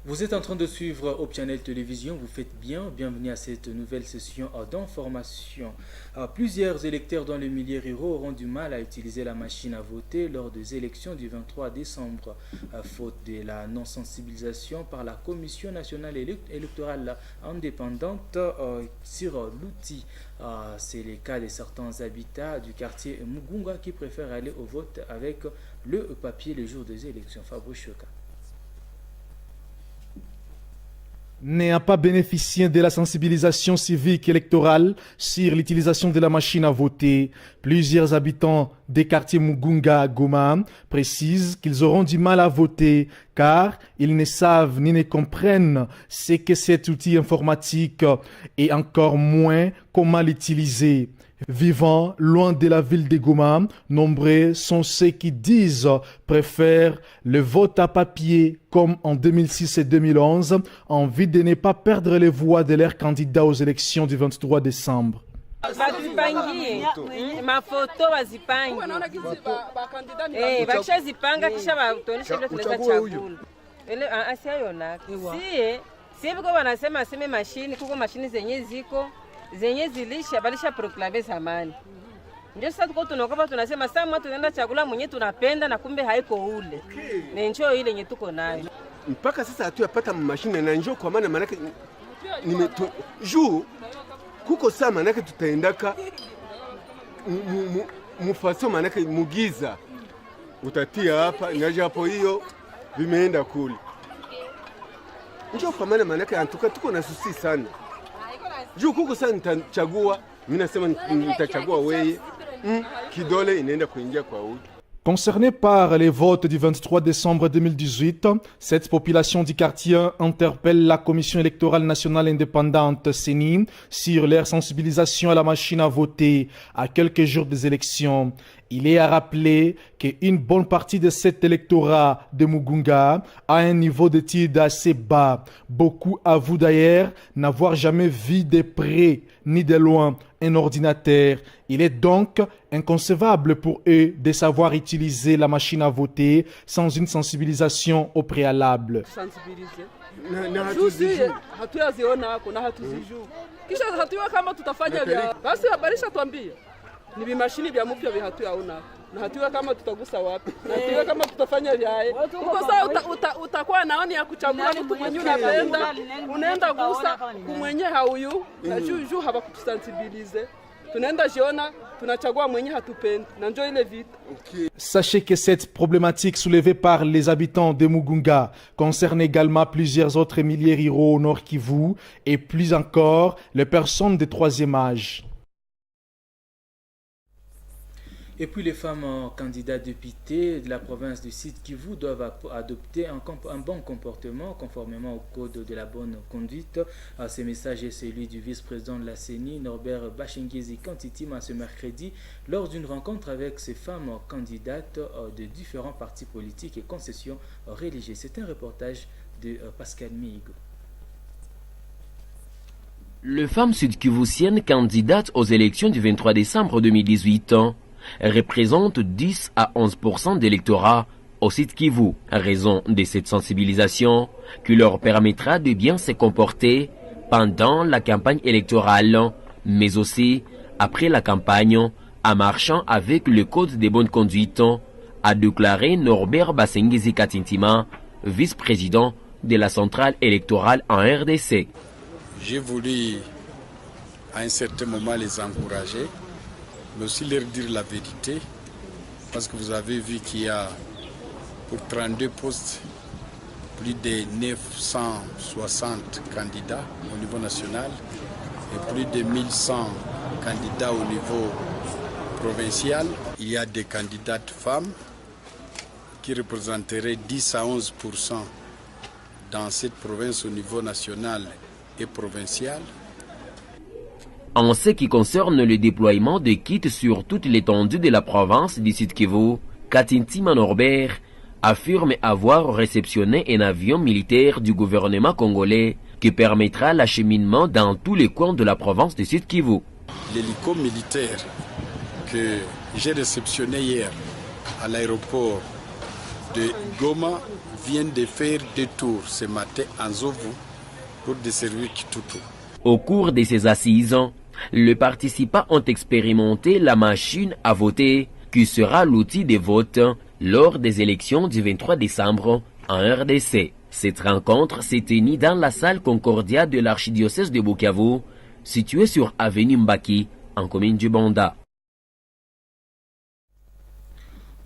Vous êtes en train de suivre Optionnel Télévision, vous faites bien, bienvenue à cette nouvelle session d'information. Plusieurs électeurs dans le milieu rural auront du mal à utiliser la machine à voter lors des élections du 23 décembre, faute de la non-sensibilisation par la Commission nationale électorale indépendante sur l'outil. C'est le cas de certains habitants du quartier Mugunga qui préfèrent aller au vote avec le papier le jour des élections. Fabrice Choka. N'ayant pas bénéficié de la sensibilisation civique électorale sur l'utilisation de la machine à voter, plusieurs habitants des quartiers Mugunga à Goma précisent qu'ils auront du mal à voter car ils ne savent ni ne comprennent ce que cet outil informatique et encore moins comment l'utiliser. Vivant loin de la ville de Goma, nombreux sont ceux qui disent préfèrent le vote à papier comme en 2006 et 2011, en vue de ne pas perdre les voix de leurs candidats aux élections du 23 décembre. zenye zilisha balisha proklame zamani. Ndio sasa tuko tunaogopa, tunasema sasa mwa tunaenda chakula mwenye tunapenda na kumbe haiko ule. Ni njoo ile yenye tuko nayo. Mpaka sasa hatuyapata mashine na njoo kwa maana manake juu kuko saa manake tutaendaka mufaso manake mugiza. Utatia hapa ngaje hapo hiyo vimeenda kule. Njoo kwa maana manake antuka tuko na susi sana. Juu kuko sana nitachagua, mimi nasema nitachagua wewe, kidole inaenda kuingia kwa huyu. Concernée par les votes du 23 décembre 2018, cette population du quartier interpelle la Commission électorale nationale indépendante CENI sur leur sensibilisation à la machine à voter à quelques jours des élections. Il est à rappeler qu'une bonne partie de cet électorat de Mugunga a un niveau d'études assez bas. Beaucoup avouent d'ailleurs n'avoir jamais vu de près ni de loin un ordinateur. Il est donc inconcevable pour eux de savoir utiliser la machine à voter sans une sensibilisation au préalable. Ni bimashini vya mpya vya hatuyaona na hatuya kama tutagusa wapi na hatuya kama tutafanya vyae uko saa utakuwa naoni ya kuchagua mtu mwenye unapenda unaenda gusa kumwenye hauyu na juu haba kutusensibilize tunaenda jiona tunachagua mwenye hatupendi na njoo ile vita. Sachez que cette problématique soulevée par les habitants de Mugunga concerne également plusieurs autres milliers ruraux au Nord Kivu et plus encore les personnes de troisième âge. Et puis les femmes candidats députés de la province du Sud Kivu doivent adopter un bon comportement conformément au code de la bonne conduite. Ce message est celui du vice-président de la CENI, Norbert Bashengezi Kantitima, ce mercredi, lors d'une rencontre avec ces femmes candidates de différents partis politiques et concessions religieuses. C'est un reportage de Pascal Mihigo. Les femmes sud-kivusiennes candidates aux élections du 23 décembre 2018 représentent 10 à 11% d'électorat au Sud Kivu, à raison de cette sensibilisation qui leur permettra de bien se comporter pendant la campagne électorale, mais aussi après la campagne, en marchant avec le code de bonne conduite, a déclaré Norbert Bashengezi Kantitima, vice-président de la centrale électorale en RDC. J'ai voulu à un certain moment les encourager, mais aussi leur dire la vérité, parce que vous avez vu qu'il y a pour 32 postes plus de 960 candidats au niveau national et plus de 1100 candidats au niveau provincial. Il y a des candidates femmes qui représenteraient 10 à 11% dans cette province au niveau national et provincial. En ce qui concerne le déploiement de kits sur toute l'étendue de la province du Sud Kivu, Kantitima Norbert affirme avoir réceptionné un avion militaire du gouvernement congolais qui permettra l'acheminement dans tous les coins de la province du Sud Kivu. L'hélico militaire que j'ai réceptionné hier à l'aéroport de Goma viennent de faire des tours ce matin en Zovu pour desservir Kitutu. Au cours de ces assises, les participants ont expérimenté la machine à voter qui sera l'outil de vote lors des élections du 23 décembre en RDC. Cette rencontre s'est tenue dans la salle Concordia de l'archidiocèse de Bukavu, située sur avenue Mbaki, en commune du Banda.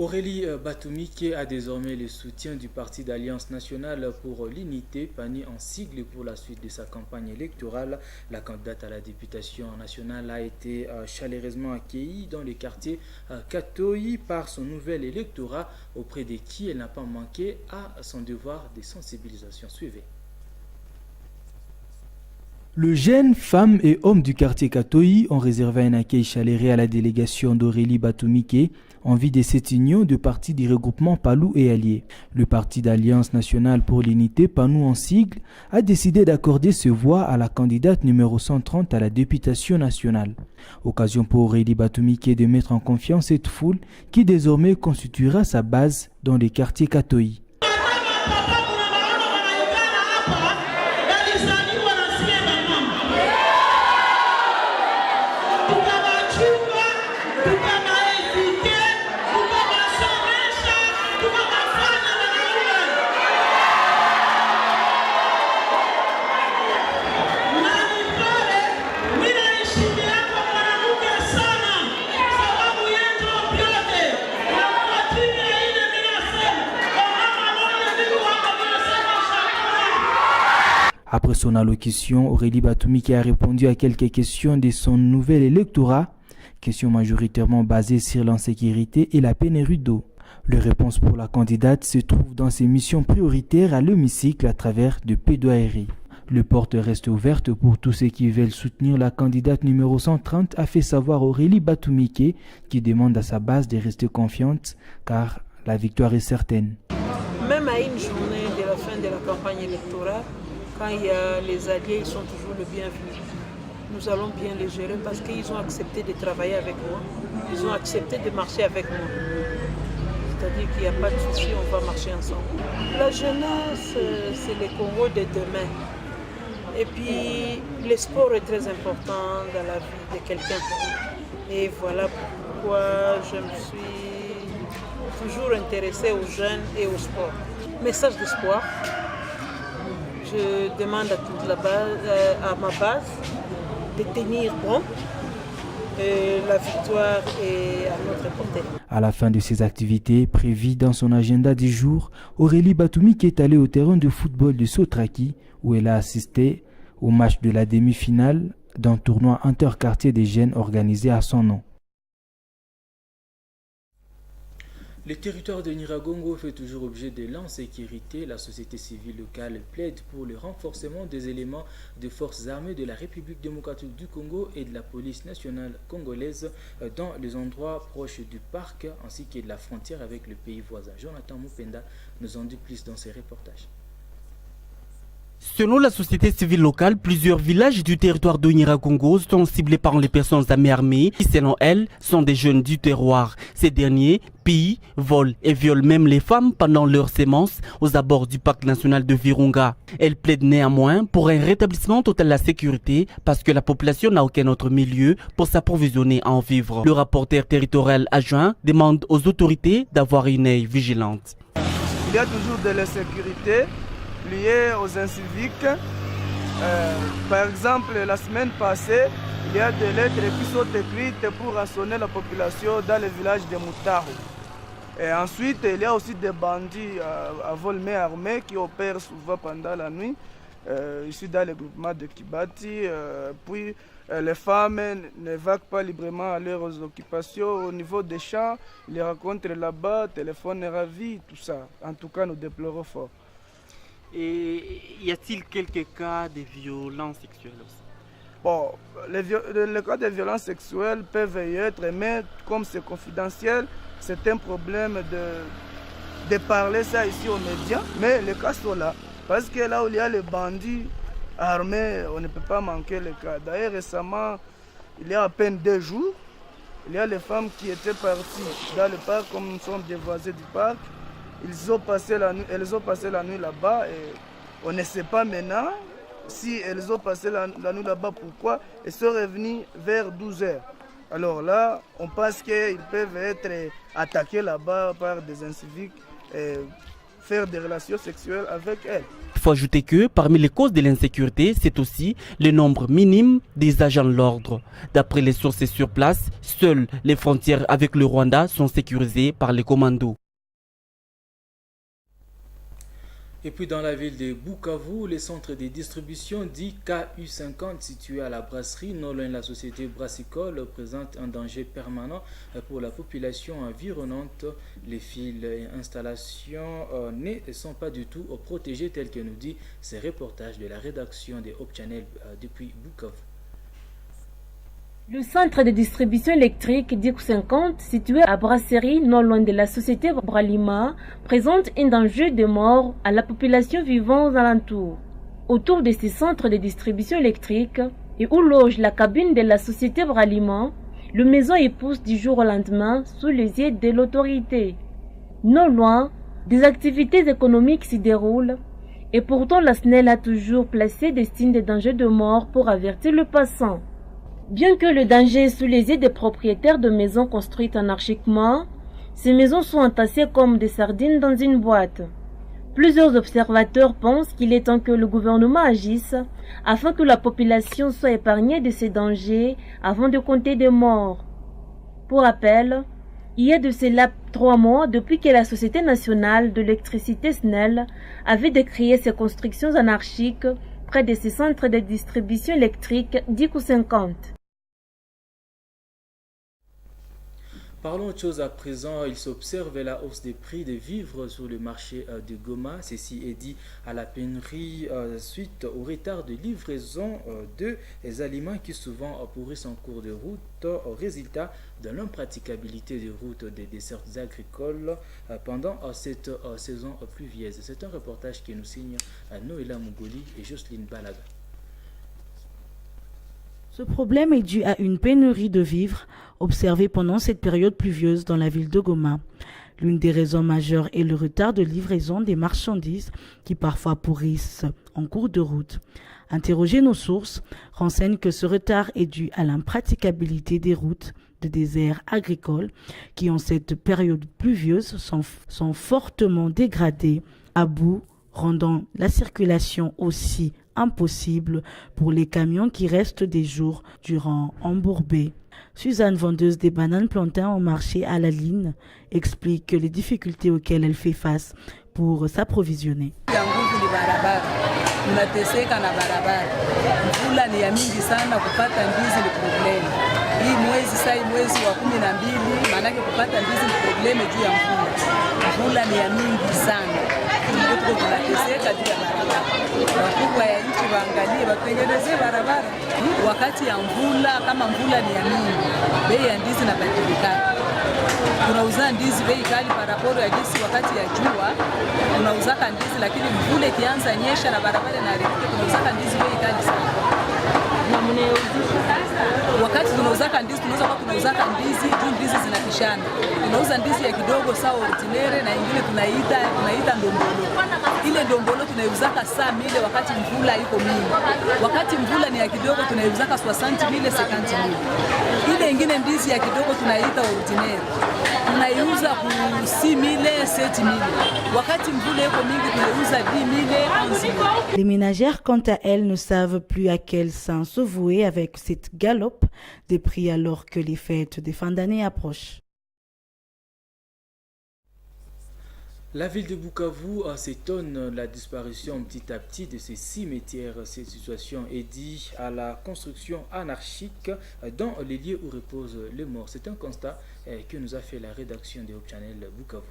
Aurélie Batumike a désormais le soutien du Parti d'Alliance nationale pour l'unité, PANU en sigle pour la suite de sa campagne électorale. La candidate à la députation nationale a été chaleureusement accueillie dans le quartier Katoyi par son nouvel électorat, auprès de qui elle n'a pas manqué à son devoir de sensibilisation. Suivez. Le jeunes femmes et hommes du quartier Katoyi ont réservé un accueil chaleureux à la délégation d'Aurélie Batumike en vue de cette union de partis du regroupement Palou et Alliés. Le Parti d'Alliance nationale pour l'unité, PANU en sigle, a décidé d'accorder ce voix à la candidate numéro 130 à la députation nationale. Occasion pour Aurélie Batumike de mettre en confiance cette foule qui désormais constituera sa base dans les quartiers Katoyi. Après son allocution, Aurélie Batumike a répondu à quelques questions de son nouvel électorat, questions majoritairement basées sur l'insécurité et la pénurie d'eau. Les réponses pour la candidate se trouvent dans ses missions prioritaires à l'hémicycle à travers de plaidoiries. Le porte reste ouverte pour tous ceux qui veulent soutenir la candidate numéro 130, a fait savoir Aurélie Batumike, qui demande à sa base de rester confiante car la victoire est certaine. Même à une journée de la fin de la campagne électorale, quand il y a les alliés, ils sont toujours le bienvenu. Nous allons bien les gérer parce qu'ils ont accepté de travailler avec moi. Ils ont accepté de marcher avec moi. C'est-à-dire qu'il n'y a pas de souci, on va marcher ensemble. La jeunesse, c'est le Congo de demain. Et puis, le sport est très important dans la vie de quelqu'un. Et voilà pourquoi je me suis toujours intéressée aux jeunes et au sport. Message d'espoir. Je demande à toute à ma base de tenir bon. Et la victoire est à notre portée. À la fin de ses activités prévues dans son agenda du jour, Aurélie Batumike est allée au terrain de football de Sotraki où elle a assisté au match de la demi-finale d'un tournoi interquartier des jeunes organisé à son nom. Le territoire de Nyiragongo fait toujours objet de l'insécurité. La société civile locale plaide pour le renforcement des éléments des forces armées de la République démocratique du Congo et de la police nationale congolaise dans les endroits proches du parc ainsi que de la frontière avec le pays voisin. Jonathan Mupenda nous en dit plus dans ses reportages. Selon la société civile locale, plusieurs villages du territoire de Nyiragongo sont ciblés par les personnes armées qui, selon elles, sont des jeunes du terroir. Ces derniers pillent, volent et violent même les femmes pendant leur sémence aux abords du parc national de Virunga. Elle plaide néanmoins pour un rétablissement total de la sécurité parce que la population n'a aucun autre milieu pour s'approvisionner en vivres. Le rapporteur territorial adjoint demande aux autorités d'avoir une œil vigilante. Il y a toujours de l'insécurité liées aux inciviques. Par exemple, la semaine passée, il y a des lettres qui sont écrites pour rassonner la population dans le village de Moutaro. Et ensuite, il y a aussi des bandits à vol main armée qui opèrent souvent pendant la nuit, ici dans le groupement de Kibati. Puis les femmes ne vaquent pas librement à leurs occupations. Au niveau des champs, les rencontres là-bas, téléphone ravi, tout ça. En tout cas, nous déplorons fort. Et y a-t-il quelques cas de violences sexuelles aussi? Bon, les cas de violences sexuelles peuvent y être, mais comme c'est confidentiel, c'est un problème de parler ça ici aux médias. Mais les cas sont là. Parce que là où il y a les bandits armés, on ne peut pas manquer les cas. D'ailleurs, récemment, il y a à peine 2 jours, il y a les femmes qui étaient parties dans le parc, comme nous sommes des voisins du parc. elles ont passé la nuit là-bas et on ne sait pas maintenant si elles ont passé la nuit là-bas, pourquoi. Elles sont revenues vers 12h. Alors là, on pense qu'ils peuvent être attaqués là-bas par des inciviques et faire des relations sexuelles avec elles. Il faut ajouter que parmi les causes de l'insécurité, c'est aussi le nombre minime des agents de l'ordre. D'après les sources sur place, seules les frontières avec le Rwanda sont sécurisées par les commandos. Et puis dans la ville de Bukavu, les centres de distribution dit KU50 situés à la brasserie non loin de la société brassicole présentent un danger permanent pour la population environnante. Les fils et installations ne sont pas du tout protégés tels que nous dit ces reportages de la rédaction de Hope Channel depuis Bukavu. Le centre de distribution électrique DIC50, situé à Brasserie, non loin de la société Bralima, présente un danger de mort à la population vivant aux alentours. Autour de ces centres de distribution électrique et où loge la cabine de la société Bralima, le maison est pousse du jour au lendemain sous les yeux de l'autorité. Non loin, des activités économiques s'y déroulent et pourtant la SNEL a toujours placé des signes de danger de mort pour avertir le passant. Bien que le danger est sous les yeux des propriétaires de maisons construites anarchiquement, ces maisons sont entassées comme des sardines dans une boîte. Plusieurs observateurs pensent qu'il est temps que le gouvernement agisse afin que la population soit épargnée de ces dangers avant de compter des morts. Pour rappel, il y a de cela 3 mois depuis que la Société nationale de l'électricité SNEL avait décrié ces constructions anarchiques près de ces centres de distribution électrique DIC50. Parlons autre chose à présent. Il s'observe la hausse des prix des vivres sur le marché de Goma. Ceci est dit à la pénurie suite au retard de livraison des aliments qui souvent pourrissent en cours de route au résultat de l'impraticabilité des routes des dessertes agricoles pendant cette saison pluvieuse. C'est un reportage qui nous signe Noéla Mugoli et Jocelyne Balaga. Ce problème est dû à une pénurie de vivres observée pendant cette période pluvieuse dans la ville de Goma. L'une des raisons majeures est le retard de livraison des marchandises qui parfois pourrissent en cours de route. Interroger nos sources renseigne que ce retard est dû à l'impraticabilité des routes de désert agricole qui en cette période pluvieuse sont fortement dégradées à bout, rendant la circulation aussi impossible pour les camions qui restent des jours durant embourbés. Suzanne, vendeuse des bananes plantains au marché à la ligne, explique les difficultés auxquelles elle fait face pour s'approvisionner. Tunateseka na barabara, mvula ni ya mingi sana, kupata ndizi ni problemu. Hii mwezi wa 12, maanake kupata ndizi ni problemu juu ya mvula. Mvula ni ya mingi sana, tuko tunateseka juu ya barabara. Wakubwa ya nchi waangalie, watengeneze barabara wakati ya mvula. Kama mvula ni ya mingi, bei ya ndizi inabadilika. Tunauza ndizi bei kali paraporo ya jinsi wakati ya jua tunauzaka ndizi, lakini mvula ikianza nyesha na barabara inaharibika, tunauzaka ndizi bei kali sana. Wakati tunauzaka ndizi tunauzaka ndizi juu ndizi zinapishana. Tunauza ndizi ya kidogo sawa ordinaire na ingine tunaita ndombolo. Ile ndombolo tunaiuzaka saa mile wakati mvula iko mingi. Wakati mvula ni ya kidogo tunaiuzaka 60 mile 50 mile. Ile ingine ndizi ya kidogo tunaita ordinaire. Tunaiuza ku 6 mile 7 mile. Wakati mvula iko mingi tunaiuza 10 mile 11 mile. Les ménagères, quant à elles, ne savent plus à quel sens se vouer avec cette galope des prix alors que les fêtes des fins d'année approchent. La ville de Bukavu s'étonne de la disparition petit à petit de ces cimetières. Cette situation est due à la construction anarchique dans les lieux où reposent les morts. C'est un constat que nous a fait la rédaction de Hope Channel Bukavu.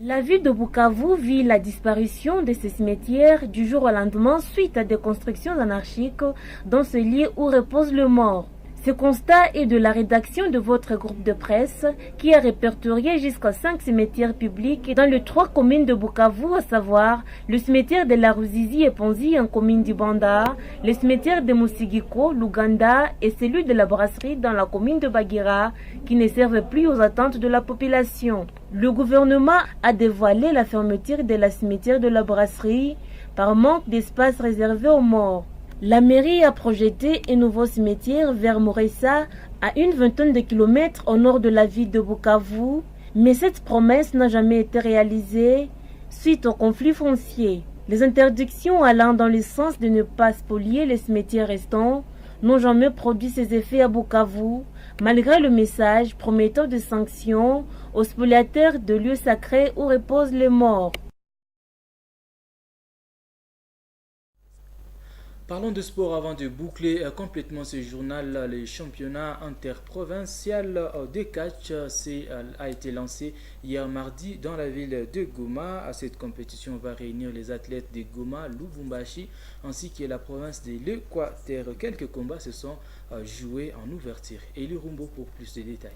La ville de Bukavu vit la disparition de ces cimetières du jour au lendemain suite à des constructions anarchiques dans ce lieu où repose le mort. Ce constat est de la rédaction de votre groupe de presse qui a répertorié jusqu'à 5 cimetières publics dans les 3 communes de Bukavu, à savoir le cimetière de la Ruzizi et Ponzi en commune d'Ibanda, le cimetière de Musigiko, l'Ouganda et celui de la Brasserie dans la commune de Bagira qui ne servent plus aux attentes de la population. Le gouvernement a dévoilé la fermeture de la cimetière de la brasserie par manque d'espace réservé aux morts. La mairie a projeté un nouveau cimetière vers Moressa, à une vingtaine de kilomètres au nord de la ville de Bukavu, mais cette promesse n'a jamais été réalisée suite au conflit foncier. Les interdictions allant dans le sens de ne pas spolier les cimetières restants n'ont jamais produit ses effets à Bukavu, malgré le message promettant de sanctions aux spoliateurs de lieux sacrés où reposent les morts. Parlons de sport avant de boucler complètement ce journal. Le championnat interprovincial de catch a été lancé hier mardi dans la ville de Goma. Cette compétition va réunir les athlètes de Goma, Lubumbashi ainsi que la province de l'Équateur. Quelques combats se sont joués en ouverture. Eli Rumbo pour plus de détails.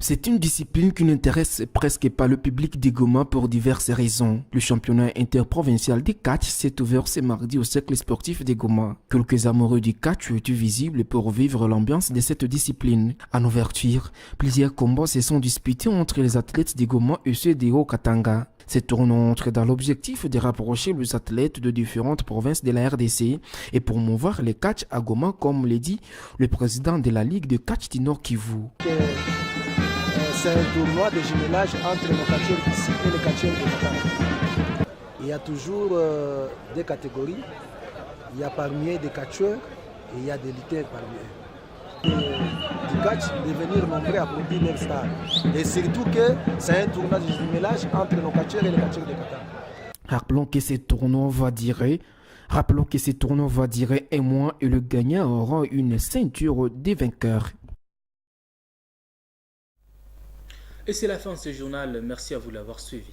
C'est une discipline qui n'intéresse presque pas le public de Goma pour diverses raisons. Le championnat interprovincial de catch s'est ouvert ce mardi au cercle sportif de Goma. Quelques amoureux du catch étaient visibles pour vivre l'ambiance de cette discipline. En ouverture, plusieurs combats se sont disputés entre les athlètes de Goma et ceux de Haut-Katanga. Ces tournois entrent dans l'objectif de rapprocher les athlètes de différentes provinces de la RDC et promouvoir le catch à Goma, comme l'a dit le président de la Ligue de catch du Nord Kivu. C'est un tournoi de jumelage entre les catcheurs d'ici et les catcheurs de Katanga. Il y a toujours des catégories. Il y a parmi eux des catcheurs et il y a des lutteurs parmi eux. Du catch, devenir nombreux à produire leur star. Et surtout que c'est un tournoi de jumelage entre nos catcheurs et les catcheurs de Katanga. Rappelons que ce tournoi va durer un mois et le gagnant aura une ceinture des vainqueurs. Et c'est la fin de ce journal. Merci à vous de l'avoir suivi.